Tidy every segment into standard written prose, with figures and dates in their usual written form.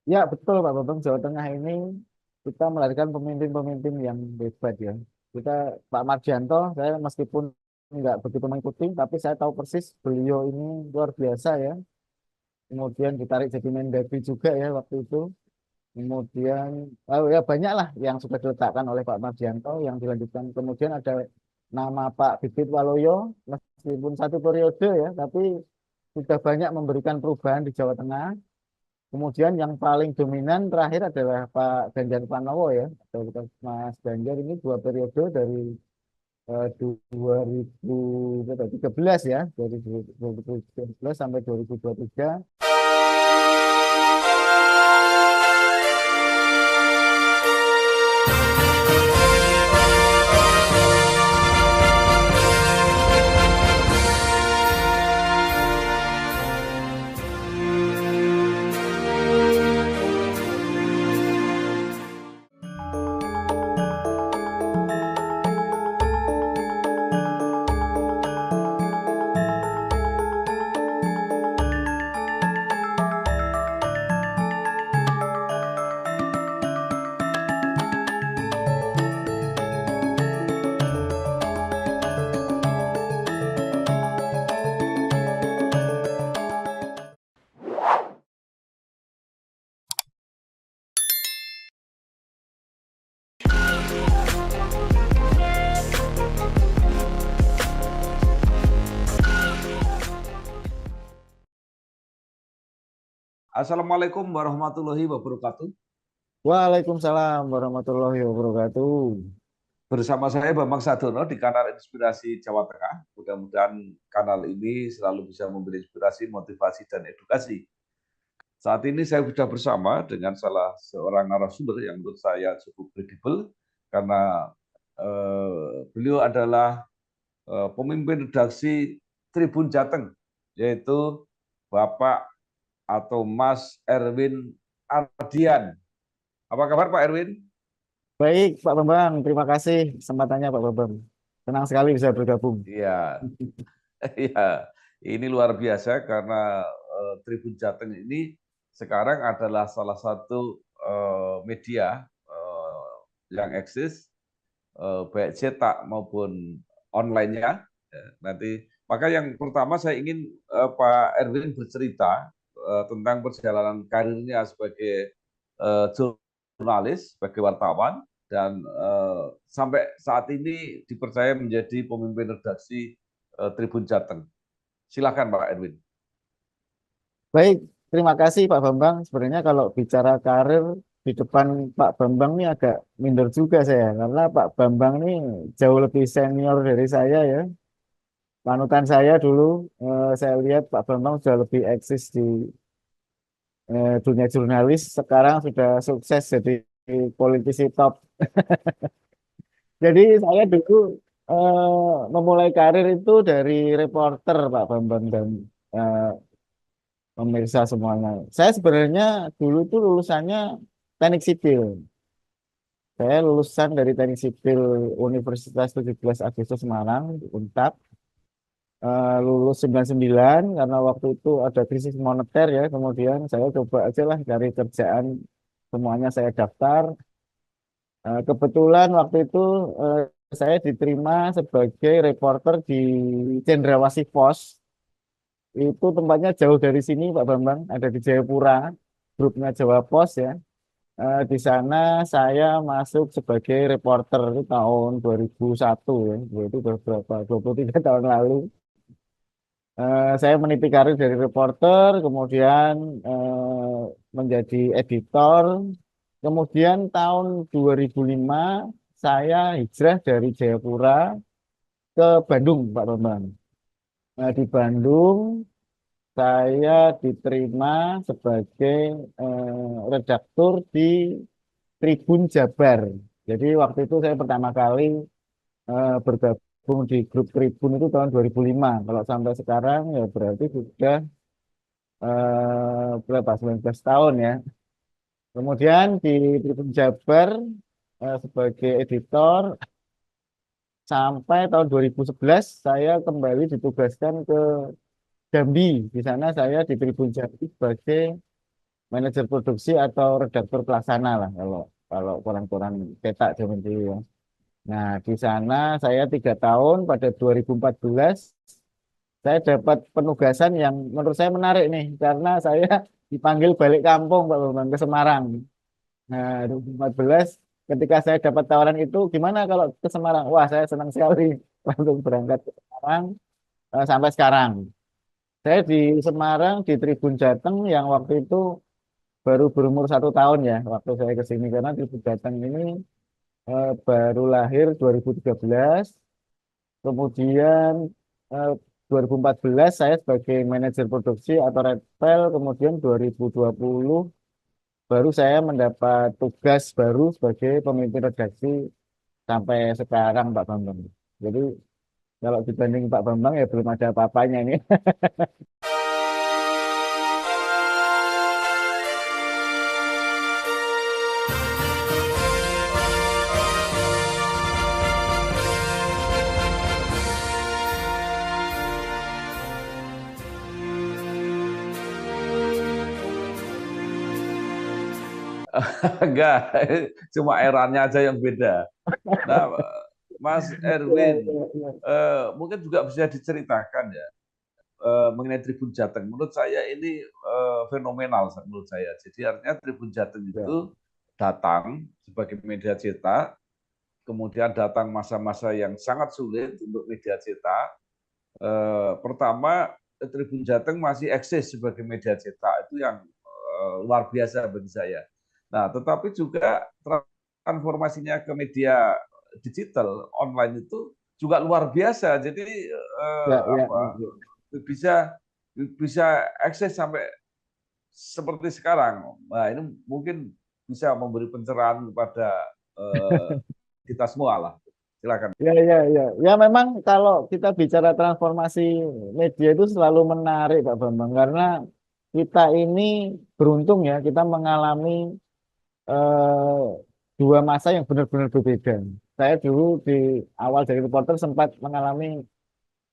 Ya betul Pak Bambang, Jawa Tengah ini kita melahirkan pemimpin-pemimpin yang hebat ya. Kita Pak Mardianto, saya meskipun nggak begitu mengikuti, tapi saya tahu persis beliau ini luar biasa ya. Kemudian ditarik jadi Mendagri juga ya waktu itu. Kemudian, oh ya banyak lah yang sudah diletakkan oleh Pak Mardianto yang dilanjutkan. Kemudian ada nama Pak Bibit Waluyo, meskipun satu periode ya, tapi sudah banyak memberikan perubahan di Jawa Tengah. Kemudian yang paling dominan terakhir adalah Pak Ganjar Pranowo ya. Atau Mas Ganjar ini dua periode dari 2013 ya, dari 2013 sampai 2023. Assalamualaikum warahmatullahi wabarakatuh. Waalaikumsalam warahmatullahi wabarakatuh. Bersama saya Bambang Sadono di kanal Inspirasi Jawa Tengah. Mudah-mudahan kanal ini selalu bisa memberi inspirasi, motivasi, dan edukasi. Saat ini saya sudah bersama dengan salah seorang narasumber yang menurut saya cukup kredibel karena beliau adalah pemimpin redaksi Tribun Jateng, yaitu Bapak atau Mas Erwin Ardian. Apa kabar Pak Erwin? Baik Pak Bambang, terima kasih kesempatannya Pak Bambang. Senang sekali bisa bergabung. Iya, iya, ini luar biasa karena Tribun Jateng ini sekarang adalah salah satu media yang eksis baik cetak maupun online-nya. Ya, nanti maka yang pertama saya ingin Pak Erwin bercerita tentang perjalanan karirnya sebagai jurnalis, sebagai wartawan dan sampai saat ini dipercaya menjadi pemimpin redaksi Tribun Jateng. Silakan Pak Edwin. Baik, terima kasih Pak Bambang. Sebenarnya kalau bicara karir di depan Pak Bambang ini agak minder juga saya, karena Pak Bambang ini jauh lebih senior dari saya ya. Panutan saya dulu, saya lihat Pak Bambang sudah lebih eksis di dunia jurnalis, sekarang sudah sukses jadi politisi top. Jadi saya dulu memulai karir itu dari reporter Pak Bambang dan eh, pemirsa semuanya. Saya sebenarnya dulu itu lulusannya teknik sipil. Saya lulusan dari teknik sipil Universitas 17 Agustus Semarang, UNTAP. Lulus 99 karena waktu itu ada krisis moneter ya. Kemudian saya coba aja lah cari kerjaan. Semuanya saya daftar. Kebetulan waktu itu eh, saya diterima sebagai reporter di Cendrawasih Pos. Itu tempatnya jauh dari sini, Pak Bambang. Ada di Jayapura, grupnya Jawa Pos ya. Di sana saya masuk sebagai reporter itu tahun 2001 ya. Itu udah berapa? 23 tahun lalu. Saya meniti karir dari reporter, kemudian menjadi editor. Kemudian tahun 2005 saya hijrah dari Jayapura ke Bandung, Pak Bambang. Di Bandung saya diterima sebagai redaktur di Tribun Jabar. Jadi waktu itu saya pertama kali bergabung di grup Tribun itu tahun 2005. Kalau sampai sekarang ya berarti sudah berapa 19 tahun ya. Kemudian di Tribun Jabar sebagai editor sampai tahun 2011 saya kembali ditugaskan ke Jambi. Di sana saya di Tribun Jambi sebagai manajer produksi atau redaktur pelaksana lah kalau kalau koran-koran cetak zaman dulu ya. Nah, di sana saya 3 tahun pada 2014 saya dapat penugasan yang menurut saya menarik nih karena saya dipanggil balik kampung Pak Bambang ke Semarang. Nah, 2014 ketika saya dapat tawaran itu gimana kalau ke Semarang? Wah, saya senang sekali langsung berangkat ke Semarang sampai sekarang. Saya di Semarang di Tribun Jateng yang waktu itu baru berumur 1 tahun ya waktu saya ke sini karena Tribun Jateng ini baru lahir 2013. Kemudian eh, 2014 saya sebagai manajer produksi atau Redpel, kemudian 2020 baru saya mendapat tugas baru sebagai pemimpin redaksi sampai sekarang Pak Bambang. Jadi kalau dibanding Pak Bambang ya belum ada apa-apanya ini. Enggak, cuma eranya aja yang beda. Nah, Mas Iya, Erwin, iya, iya. mungkin juga bisa diceritakan ya mengenai Tribun Jateng. Menurut saya ini fenomenal menurut saya. Jadi artinya Tribun Jateng Ya. itu datang sebagai media cetak, kemudian datang masa-masa yang sangat sulit untuk media cetak. Pertama, Tribun Jateng masih eksis sebagai media cetak, itu yang luar biasa bagi saya. Nah, tetapi juga transformasinya ke media digital online itu juga luar biasa. Jadi Ya, ya, apa ya, ya. bisa bisa akses sampai seperti sekarang. Nah, ini mungkin bisa memberi pencerahan kepada eh, kita semua lah. Silakan. Ya, ya, ya. Ya memang kalau kita bicara transformasi media itu selalu menarik Pak Bambang karena kita ini beruntung ya kita mengalami eh, dua masa yang benar-benar berbeda. Saya dulu di awal jadi reporter sempat mengalami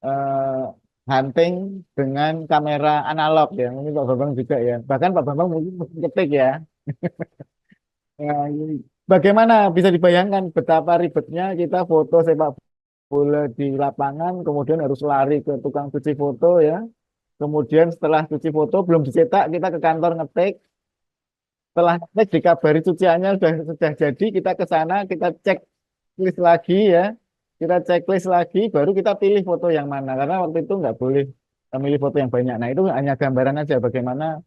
eh, hunting dengan kamera analog ya. Mungkin Pak Bambang juga ya. Bahkan Pak Bambang mungkin mesin ketik ya. Ya, bagaimana bisa dibayangkan betapa ribetnya kita foto sepak bola di lapangan, kemudian harus lari ke tukang cuci foto ya. Kemudian setelah cuci foto belum dicetak, kita ke kantor ngetik. Setelah ngetik dikabari cuciannya sudah jadi, kita ke sana, kita cek list lagi ya. Kita checklist lagi, baru kita pilih foto yang mana. Karena waktu itu nggak boleh memilih foto yang banyak. Nah itu hanya gambaran aja bagaimana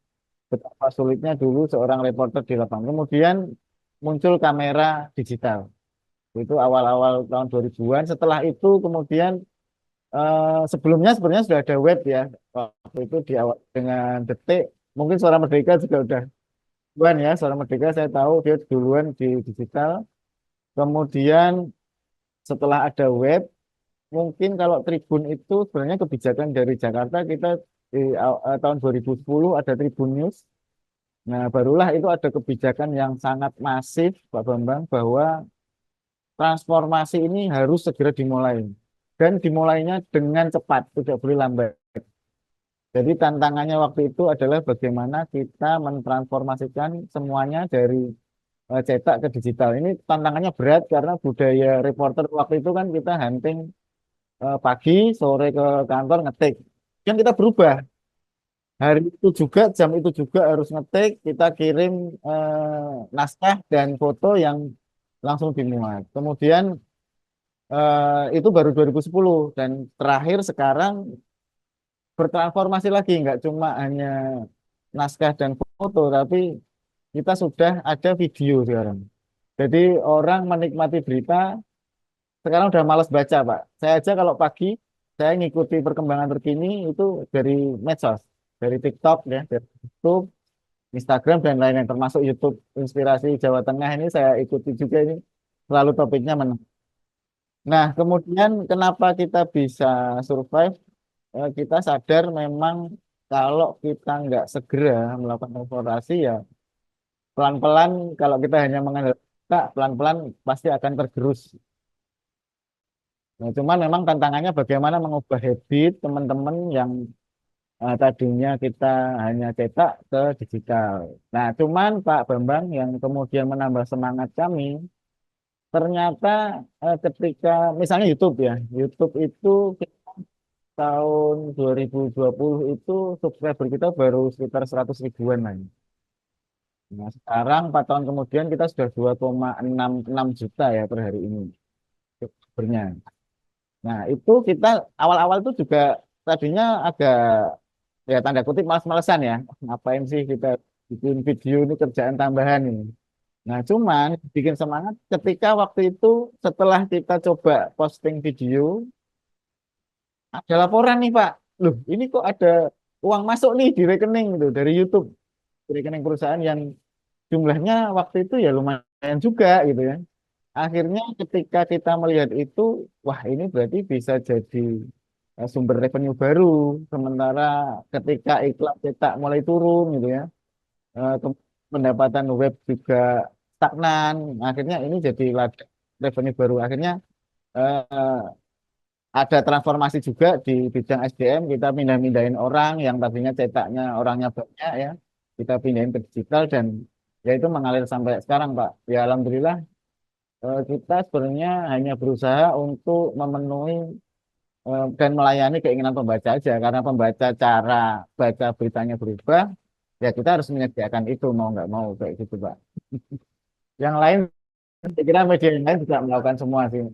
betapa sulitnya dulu seorang reporter di lapangan. Kemudian muncul kamera digital. Itu awal-awal tahun 2000-an. Setelah itu kemudian sebelumnya sebenarnya sudah ada web ya. Waktu itu di awal dengan Detik. Mungkin Suara Merdeka juga udah duluan ya. Suara Merdeka saya tahu dia duluan di digital. Kemudian setelah ada web, mungkin kalau Tribun itu sebenarnya kebijakan dari Jakarta kita di tahun 2010 ada Tribun News. Nah, barulah itu ada kebijakan yang sangat masif, Pak Bambang, bahwa transformasi ini harus segera dimulai. Dan dimulainya dengan cepat, tidak boleh lambat. Jadi tantangannya waktu itu adalah bagaimana kita mentransformasikan semuanya dari cetak ke digital. Ini tantangannya berat karena budaya reporter waktu itu kan kita hunting pagi, sore ke kantor ngetik. Kan kita berubah. Hari itu juga, jam itu juga harus ngetik, kita kirim naskah dan foto yang langsung dimuat. Kemudian itu baru 2010 dan terakhir sekarang bertransformasi lagi, nggak cuma hanya naskah dan foto, tapi kita sudah ada video sekarang. Jadi orang menikmati berita sekarang udah malas baca, Pak. Saya aja kalau pagi saya ngikuti perkembangan terkini itu dari medsos, dari TikTok ya, dari YouTube, Instagram dan lain-lain termasuk YouTube Inspirasi Jawa Tengah ini saya ikuti juga ini selalu topiknya menarik. Nah, kemudian kenapa kita bisa survive? Kita sadar memang kalau kita nggak segera melakukan eksplorasi ya pelan-pelan kalau kita hanya mengandalkan kita pelan-pelan pasti akan tergerus. Nah, cuman memang tantangannya bagaimana mengubah habit teman-teman yang Tadinya kita hanya cetak ke digital. Nah, cuman Pak Bambang yang kemudian menambah semangat kami, ternyata ketika misalnya YouTube ya, YouTube itu tahun 2020 itu subscriber kita baru sekitar 100 ribuan lah. Nah, sekarang 4 tahun kemudian kita sudah 2,66 juta ya per hari ini subscribernya. Nah, itu kita awal-awal tuh juga tadinya agak ya tanda kutip malas-malesan ya. Ngapain sih kita bikin video ini kerjaan tambahan ini. Nah, cuman bikin semangat ketika waktu itu setelah kita coba posting video, ada laporan nih Pak. Loh, ini kok ada uang masuk nih di rekening gitu dari YouTube, di rekening perusahaan yang jumlahnya waktu itu ya lumayan juga gitu ya. Akhirnya ketika kita melihat itu, wah ini berarti bisa jadi sumber revenue baru. Sementara ketika iklan cetak mulai turun gitu ya, pendapatan web juga stagnan. Akhirnya ini jadi ladang revenue baru. Akhirnya eh, ada transformasi juga di bidang SDM. Kita pindah-pindahin orang yang tadinya cetaknya orangnya banyak ya, kita pindahin ke digital dan ya itu mengalir sampai sekarang Pak. Ya Alhamdulillah kita sebenarnya hanya berusaha untuk memenuhi dan melayani keinginan pembaca aja karena pembaca cara baca beritanya berubah ya kita harus menyediakan itu mau nggak mau kayak gitu Pak. Yang lain saya kira media yang lain juga melakukan semua sih.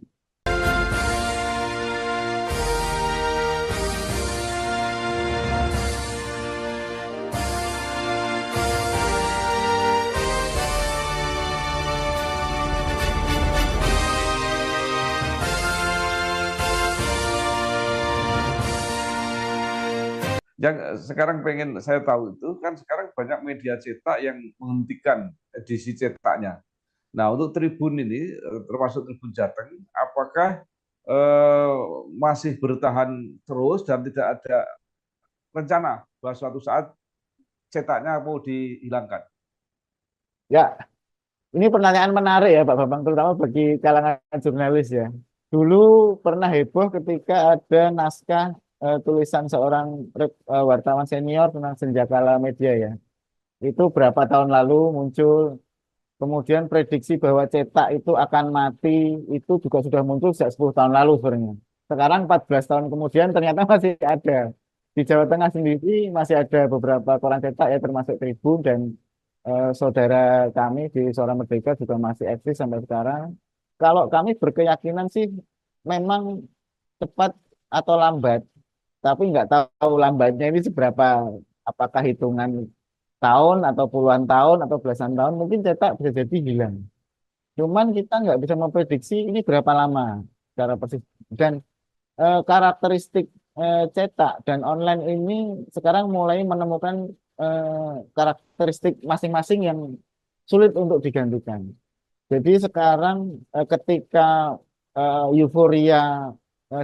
Yang sekarang pengen saya tahu itu kan sekarang banyak media cetak yang menghentikan edisi cetaknya. Nah, untuk Tribun ini, termasuk Tribun Jateng, apakah masih bertahan terus dan tidak ada rencana bahwa suatu saat cetaknya mau dihilangkan? Ya, ini pertanyaan menarik ya Pak Bambang, terutama bagi kalangan jurnalis ya. Dulu pernah heboh ketika ada naskah tulisan seorang wartawan senior tentang senjakala media ya. Itu berapa tahun lalu muncul, kemudian prediksi bahwa cetak itu akan mati, itu juga sudah muncul sejak 10 tahun lalu sebenarnya. Sekarang 14 tahun kemudian ternyata masih ada. Di Jawa Tengah sendiri masih ada beberapa koran cetak ya termasuk Tribun dan saudara kami di Suara Merdeka juga masih eksis sampai sekarang. Kalau kami berkeyakinan sih memang cepat atau lambat, tapi nggak tahu lambatnya ini seberapa, apakah hitungan tahun atau puluhan tahun atau belasan tahun, mungkin cetak bisa jadi hilang. Cuman kita nggak bisa memprediksi ini berapa lama secara persis. Dan karakteristik cetak dan online ini sekarang mulai menemukan karakteristik masing-masing yang sulit untuk digantikan. Jadi sekarang ketika euforia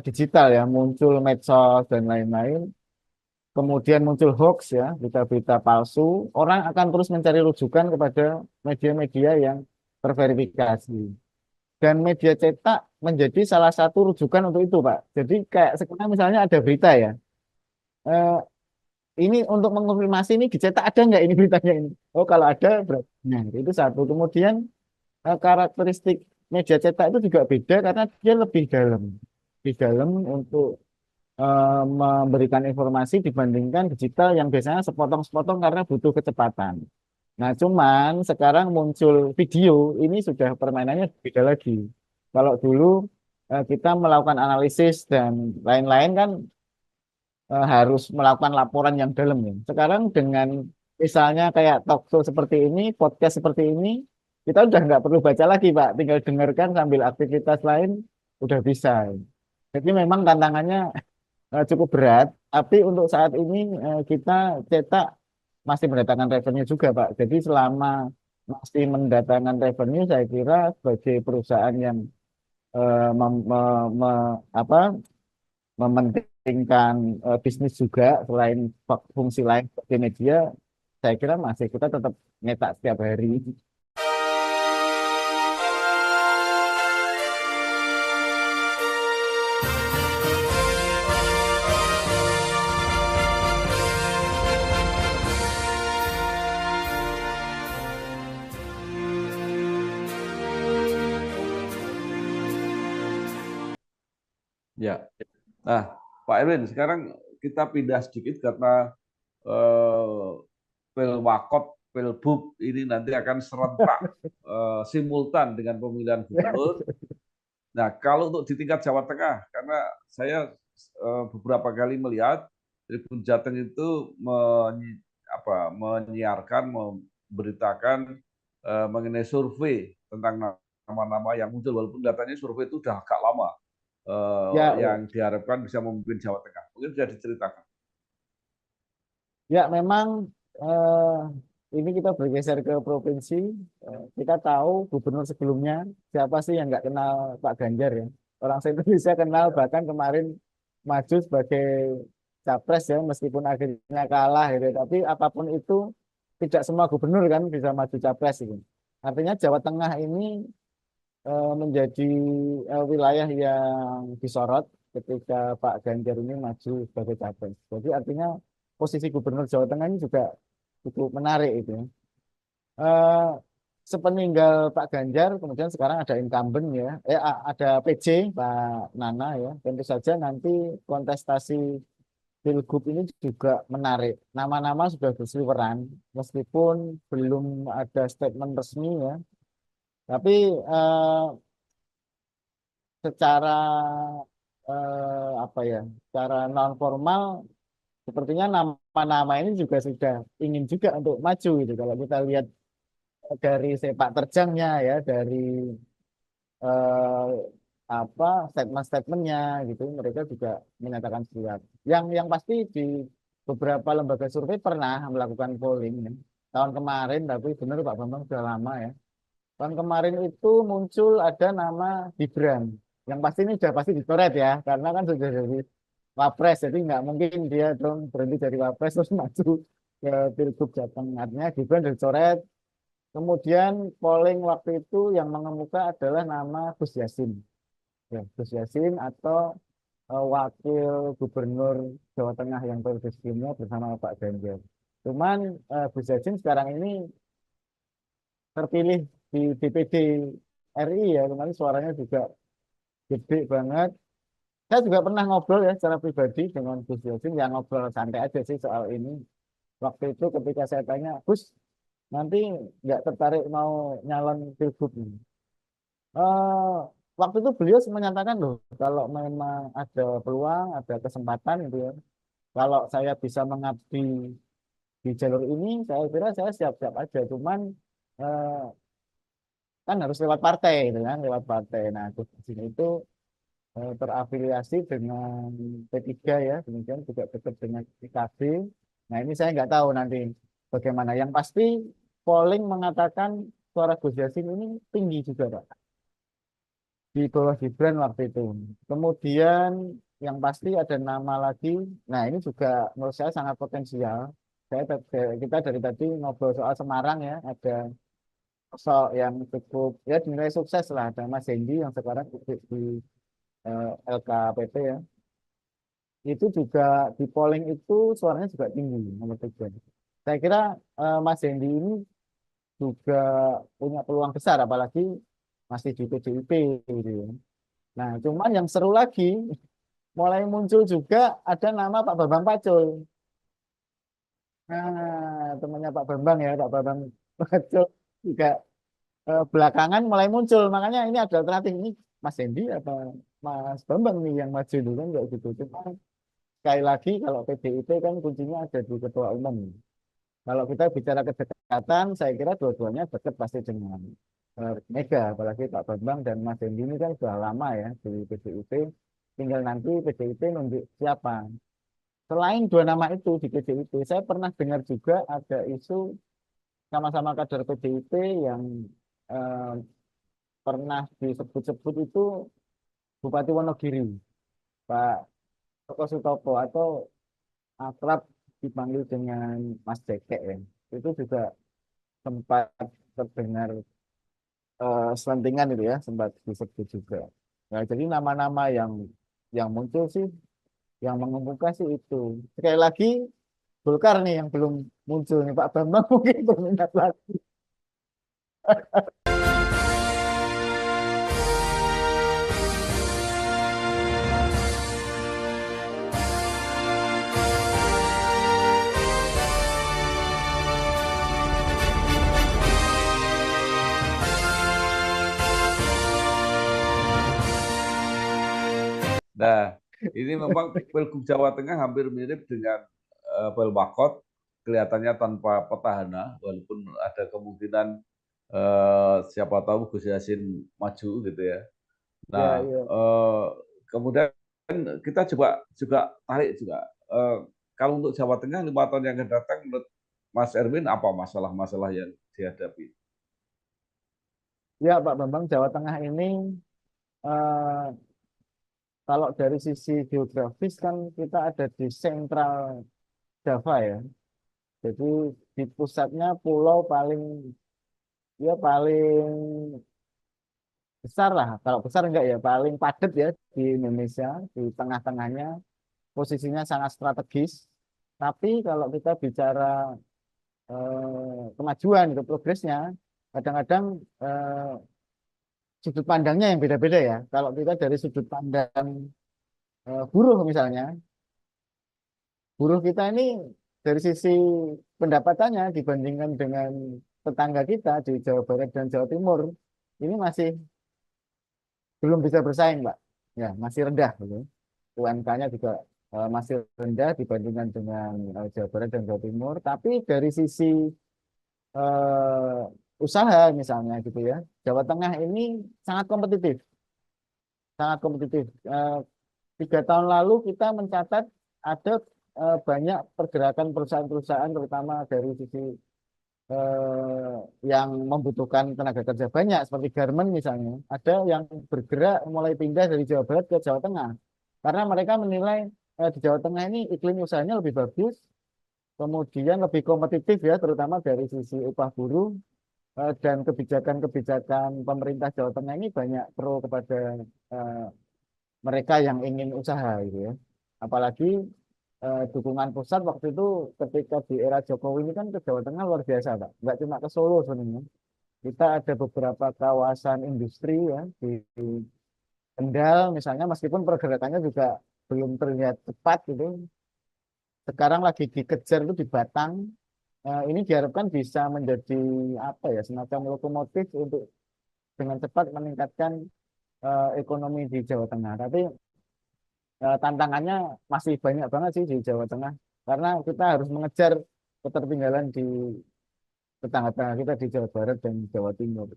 digital ya muncul medsos dan lain-lain, kemudian muncul hoax ya berita-berita palsu, orang akan terus mencari rujukan kepada media-media yang terverifikasi. Dan media cetak menjadi salah satu rujukan untuk itu, Pak. Jadi kayak sekarang misalnya ada berita ya, eh, ini untuk mengonfirmasi ini dicetak ada nggak ini beritanya ini? Oh kalau ada berarti nah, itu satu. Kemudian karakteristik media cetak itu juga beda karena dia lebih dalam untuk memberikan informasi dibandingkan digital yang biasanya sepotong-sepotong karena butuh kecepatan. Nah, cuman sekarang muncul video, ini sudah permainannya beda lagi. Kalau dulu kita melakukan analisis dan lain-lain kan harus melakukan laporan yang dalam ya. Sekarang dengan misalnya kayak talk show seperti ini, podcast seperti ini, kita udah nggak perlu baca lagi, Pak. Tinggal dengarkan sambil aktivitas lain udah bisa. Jadi memang tantangannya cukup berat, tapi untuk saat ini kita cetak masih mendatangkan revenue juga, Pak. Jadi selama masih mendatangkan revenue, saya kira sebagai perusahaan yang apa, mementingkan bisnis juga selain fungsi lain seperti media, saya kira masih kita tetap nyetak setiap hari. Ya. Nah, Pak Erwin, sekarang kita pindah sedikit karena eh, Pilwakot, Pilbub ini nanti akan serentak simultan dengan pemilihan gubernur. Nah, kalau untuk di tingkat Jawa Tengah, karena saya beberapa kali melihat Tribun Jateng itu menyiarkan, memberitakan mengenai survei tentang nama-nama yang muncul, walaupun datanya survei itu sudah agak lama, Ya, ya, yang diharapkan bisa memimpin Jawa Tengah. Mungkin bisa diceritakan. ya memang eh, ini kita bergeser ke provinsi. Kita tahu gubernur sebelumnya siapa sih yang nggak kenal Pak Ganjar ya. Orang se-Indonesia kenal bahkan kemarin maju sebagai capres ya meskipun akhirnya kalah gitu. Tapi apapun itu tidak semua gubernur kan bisa maju capres gitu. Artinya Jawa Tengah ini menjadi wilayah yang disorot ketika Pak Ganjar ini maju sebagai capres. Jadi artinya posisi gubernur Jawa Tengah ini juga cukup menarik itu ya. Eh, Sepeninggal Pak Ganjar, kemudian sekarang ada incumbent ya, ada PJ Pak Nana ya. Tentu saja nanti kontestasi Pilgub ini juga menarik. Nama-nama sudah berseliweran, meskipun belum ada statement resmi ya. Tapi secara apa ya, secara non formal sepertinya nama-nama ini juga sudah ingin juga untuk maju gitu. Kalau kita lihat dari sepak terjangnya ya, dari eh, apa statement-statementnya gitu, mereka juga menyatakan siap. Yang pasti di beberapa lembaga survei pernah melakukan polling ya. Tahun kemarin, tapi benar Pak Bambang sudah lama ya. Tahun kemarin itu muncul ada nama Gibran. Yang pasti ini sudah pasti dicoret ya, karena kan sudah jadi wapres, jadi nggak mungkin dia dong berhenti dari wapres terus maju ke Pilgub Jateng. Artinya Gibran dicoret. Kemudian polling waktu itu yang mengemuka adalah nama Gus Yassin. Ya, Gus Yassin atau wakil gubernur Jawa Tengah yang periode sebelumnya bersama Pak Ganjar. Cuman Gus Yassin sekarang ini terpilih di DPD RI ya, kemarin suaranya juga gede banget. Saya juga pernah ngobrol ya secara pribadi dengan Gus Yassin, yang ngobrol santai aja sih soal ini. Waktu itu ketika saya tanya, Gus, nanti nggak tertarik mau nyalon pilgub ini. Eh, Waktu itu beliau menyatakan loh, kalau memang ada peluang, ada kesempatan gitu ya, kalau saya bisa mengabdi di jalur ini, saya kira saya siap-siap aja. Cuman eh, kan harus lewat partai, gitu kan, lewat partai. Nah, Gus Yassin itu terafiliasi dengan P3 ya, kemudian juga dekat dengan PKB. Nah ini saya nggak tahu nanti bagaimana. Yang pasti polling mengatakan suara Gus Yassin ini tinggi juga Pak, di bawah Gibran waktu itu. Kemudian yang pasti ada nama lagi, nah ini juga menurut saya sangat potensial. Kita dari tadi ngobrol soal Semarang ya, ada sosok yang cukup ya dinilai sukses lah, ada Mas Hendy yang sekarang duduk di LKPP ya. Itu juga di polling itu suaranya juga tinggi nomor 3. Saya kira Mas Hendy ini juga punya peluang besar apalagi masih di PDIP gitu ya. Nah, cuman yang seru lagi mulai muncul juga ada nama Pak Bambang Pacul. Nah, temannya Pak Bambang ya, Pak Bambang Pacul juga belakangan mulai muncul. Makanya ini ada alternatif ini Mas Hendy apa Mas Bambang nih yang maju dulu kan kayak gitu. Cuma sekali lagi kalau PDIP kan kuncinya ada di ketua umum. Kalau kita bicara kedekatan, saya kira dua-duanya dekat pasti dengan Mega, apalagi Pak Bambang dan Mas Dendi ini kan sudah lama ya di PDIP. Tinggal nanti PDIP nunjuk siapa. Selain dua nama itu di PDIP, saya pernah dengar juga ada isu sama-sama kader PDIP yang eh, pernah disebut-sebut itu Bupati Wonogiri, Pak Toko Sutopo atau akrab dipanggil dengan Mas Jekek ya. Itu juga sempat terdengar selentingan itu ya, sempat disebut juga. Nah, jadi nama-nama yang muncul sih, yang mengemuka sih itu. Sekali lagi, Golkar nih yang belum muncul nih, Pak Bambang mungkin berminat lagi. Nah, ini memang Pilgub Jawa Tengah hampir mirip dengan Pilwakot, kelihatannya tanpa petahana, walaupun ada kemungkinan siapa tahu Gus Yassin maju gitu ya. Ya, Nah, ya. kemudian kita juga juga tarik juga kalau untuk Jawa Tengah 5 tahun yang akan datang, menurut Mas Erwin apa masalah-masalah yang dihadapi? Ya, Pak Bambang, Jawa Tengah ini eh, kalau dari sisi geografis kan kita ada di sentral Java ya. Jadi di pusatnya pulau paling ya paling besar lah. Kalau besar enggak ya paling padat ya di Indonesia, di tengah-tengahnya posisinya sangat strategis. Tapi kalau kita bicara kemajuan itu progresnya, kadang-kadang sudut pandangnya yang beda-beda ya. Kalau kita dari sudut pandang buruh misalnya, buruh kita ini dari sisi pendapatannya dibandingkan dengan tetangga kita di Jawa Barat dan Jawa Timur, ini masih belum bisa bersaing, Pak. Ya, masih rendah gitu. UMK-nya juga masih rendah dibandingkan dengan Jawa Barat dan Jawa Timur. Tapi dari sisi usaha misalnya gitu ya, Jawa Tengah ini sangat kompetitif, sangat kompetitif. 3 tahun lalu kita mencatat ada banyak pergerakan perusahaan-perusahaan, terutama dari sisi yang membutuhkan tenaga kerja banyak, seperti garmen misalnya, ada yang bergerak mulai pindah dari Jawa Barat ke Jawa Tengah, karena mereka menilai di Jawa Tengah ini iklim usahanya lebih bagus, kemudian lebih kompetitif ya, terutama dari sisi upah buruh, dan kebijakan-kebijakan pemerintah Jawa Tengah ini banyak pro kepada eh, mereka yang ingin usaha gitu ya. Apalagi dukungan pusat waktu itu ketika di era Jokowi ini kan ke Jawa Tengah luar biasa, Pak. Nggak cuma ke Solo sebenarnya. Kita ada beberapa kawasan industri ya di Kendal misalnya, meskipun pergerakannya juga belum terlihat cepat gitu. Sekarang lagi dikejar itu di Batang. Ini diharapkan bisa menjadi apa ya, semacam lokomotif untuk dengan cepat meningkatkan ekonomi di Jawa Tengah. Tapi tantangannya masih banyak banget sih di Jawa Tengah, karena kita harus mengejar ketertinggalan di tetangga-tetangga kita di Jawa Barat dan Jawa Timur.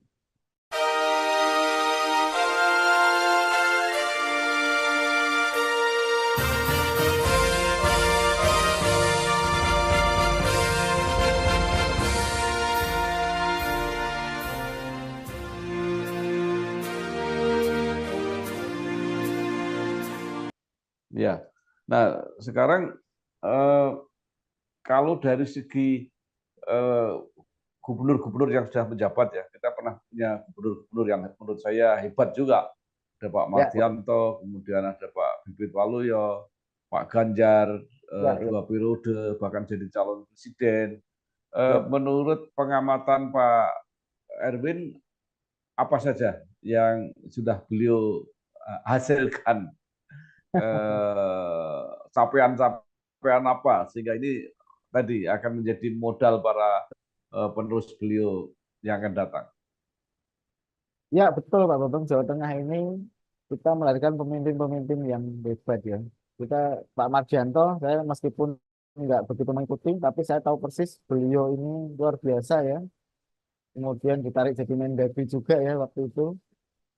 Ya, nah sekarang eh, kalau dari segi eh, gubernur-gubernur yang sudah menjabat ya, kita pernah punya gubernur-gubernur yang menurut saya hebat juga. Ada Pak Ya, Mardianto, kemudian ada Pak Bibit Waluyo, Pak Ganjar, ya, ya, 2 periode bahkan jadi calon presiden. ya. Menurut pengamatan Pak Erwin, apa saja yang sudah beliau hasilkan, capaian-capaian apa sehingga ini tadi akan menjadi modal para penerus beliau yang akan datang. Ya, betul Pak Bambang, Jawa Tengah ini kita melahirkan pemimpin-pemimpin yang hebat ya. Kita Pak Mardianto, saya meskipun nggak begitu mengikuti, tapi saya tahu persis beliau ini luar biasa ya. Kemudian ditarik jadi Mendagri juga ya waktu itu.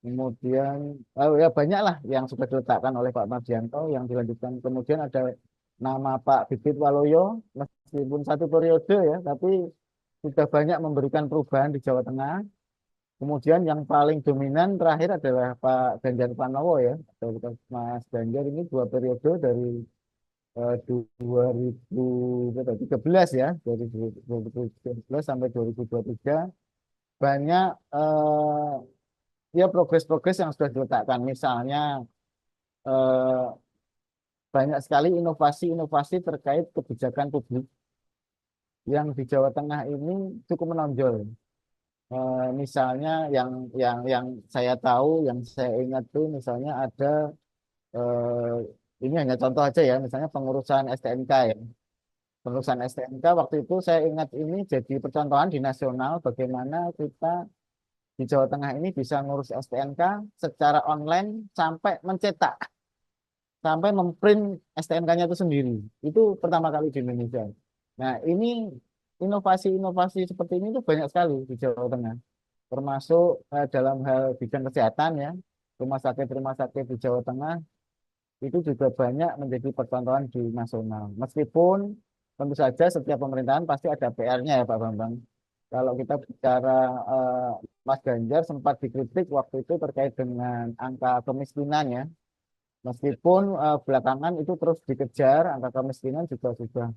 Kemudian ya banyak lah yang sudah diletakkan oleh Pak Mardianto yang dilanjutkan. Kemudian ada nama Pak Bibit Waluyo, meskipun 1 periode ya, tapi sudah banyak memberikan perubahan di Jawa Tengah. Kemudian yang paling dominan terakhir adalah Pak Ganjar Pranowo ya. Mas Ganjar ini 2 periode dari 2013 ya, dari 2013 sampai 2023 banyak ya progres-progres yang sudah diletakkan. Misalnya eh, banyak sekali inovasi-inovasi terkait kebijakan publik yang di Jawa Tengah ini cukup menonjol. Misalnya yang saya tahu, yang saya ingat tuh misalnya ada ini hanya contoh aja ya, misalnya pengurusan STNK ya. Pengurusan STNK waktu itu saya ingat ini jadi percontohan di nasional bagaimana kita di Jawa Tengah ini bisa ngurus STNK secara online sampai mencetak. sampai memprint STNK-nya itu sendiri. Itu pertama kali di Indonesia. Nah, ini inovasi-inovasi seperti ini itu banyak sekali di Jawa Tengah, termasuk dalam hal bidang kesehatan ya. Rumah sakit di Jawa Tengah itu juga banyak menjadi percontohan di nasional. Meskipun tentu saja setiap pemerintahan pasti ada PR-nya ya Pak Bambang. Kalau kita bicara eh, Mas Ganjar sempat dikritik waktu itu terkait dengan angka kemiskinan ya. Meskipun belakangan itu terus dikejar, angka kemiskinan juga sudah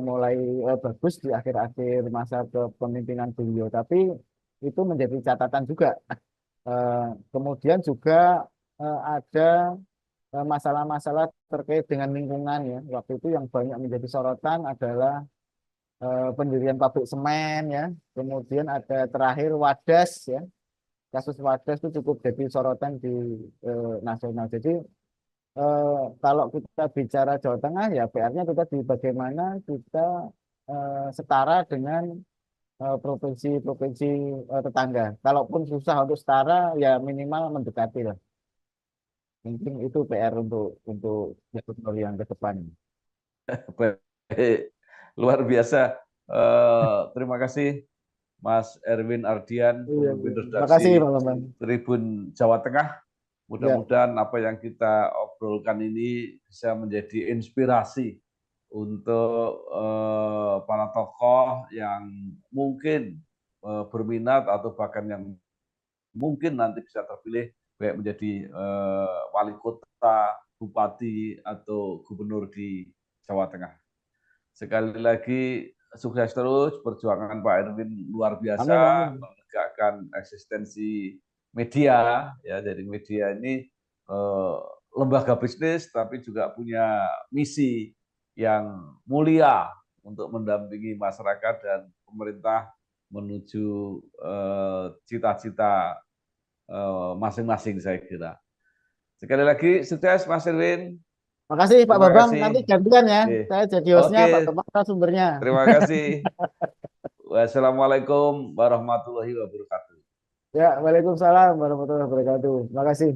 mulai bagus di akhir-akhir masa kepemimpinan beliau. Tapi itu menjadi catatan juga. Kemudian juga ada masalah-masalah terkait dengan lingkungan ya. Waktu itu yang banyak menjadi sorotan adalah pendirian pabrik semen ya. Kemudian ada terakhir Wadas ya. Kasus Wadas itu cukup jadi sorotan di nasional. Jadi kalau kita bicara Jawa Tengah ya PR-nya itu tadi bagaimana kita setara dengan provinsi-provinsi tetangga. Kalaupun susah untuk setara ya minimal mendekati lah. Mungkin itu PR untuk gubernur yang ke depan. Baik, luar biasa. Terima kasih Mas Erwin Ardian, Iya, pemimpin iya. Terima kasih redaksi Pak Bambang. Tribun Jawa Tengah. Ya, Mudah-mudahan apa yang kita obrolkan ini bisa menjadi inspirasi untuk para tokoh yang mungkin berminat atau bahkan yang mungkin nanti bisa terpilih baik menjadi wali kota, bupati, atau gubernur di Jawa Tengah. Sekali lagi sukses terus perjuangan Pak Erwin luar amin, biasa amin. menegakkan eksistensi media ya. Jadi media ini eh, lembaga bisnis tapi juga punya misi yang mulia untuk mendampingi masyarakat dan pemerintah menuju cita-cita masing-masing saya kira. Sekali lagi sukses Mas Erwin. Makasih Pak Terima Bambang. Nanti kasih. gantian ya. Oke. Saya jadi hostnya, Oke, Pak Bambang sumbernya. terima kasih. Wassalamualaikum warahmatullahi wabarakatuh. Ya, Waalaikumsalam warahmatullahi wabarakatuh. Terima kasih.